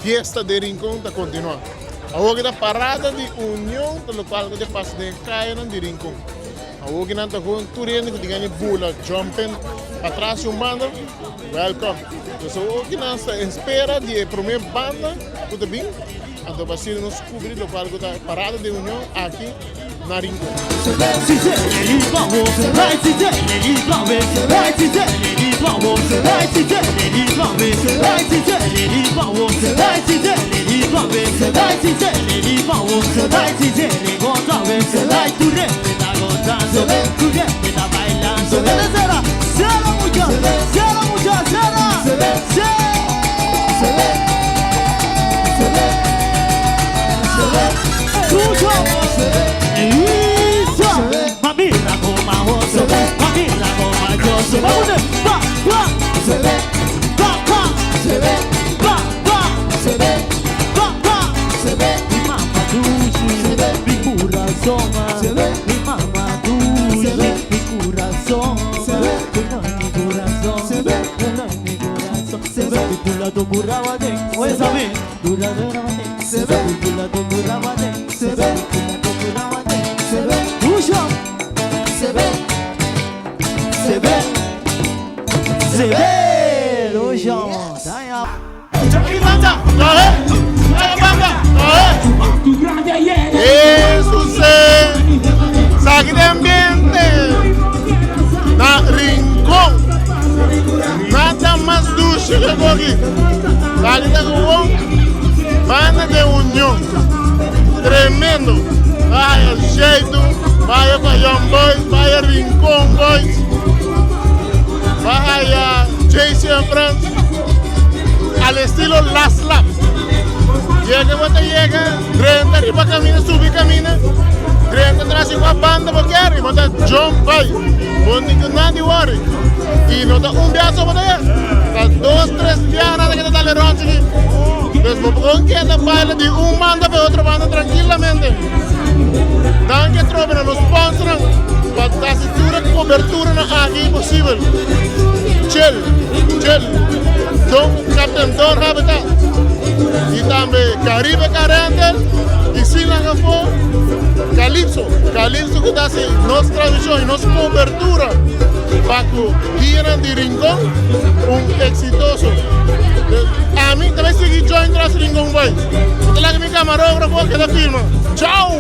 fiesta de Rincón está continua. Agora que a parada de união, pelo qual que passa de cair de Rincón. Agora que não está com turendo, que tem bula, jumping, atrás de banda, welcome. Então, agora que não está espera de primeira banda, tudo bem? Então, para ser nos cobrir, o qual que está parada de união aqui na Rincón. Eso se saque de ambiente na Rincón. Nada más dulce que aquí. Salida con banda de unión. Tremendo. Vaya jeito, vaya con Young Boys, vaya Rincón Boys, vaya JC and Friends, al estilo Last Lap. Llega cuando llega, renta arriba camina, sube camina, renta atrás y a banda porque y manda jump by, donde que nadie worry. Y no da viaje para allá, está 2-3 días nada que te da le ronche aquí. Entonces, ¿por qué te baila de banda para otra banda tranquilamente? Dan que troven los sponsors para hacer cobertura aquí posible. Chill. Don Captain Don Habitat. Y también Caribe Carendel y Sinagafo, Calypso que da nuestra tradición y nuestra cobertura para que vienen de Rincón un exitoso. A mí también seguí join tras Rincón Boys. Esta es la que mi camarógrafo que la firma. ¡Chao!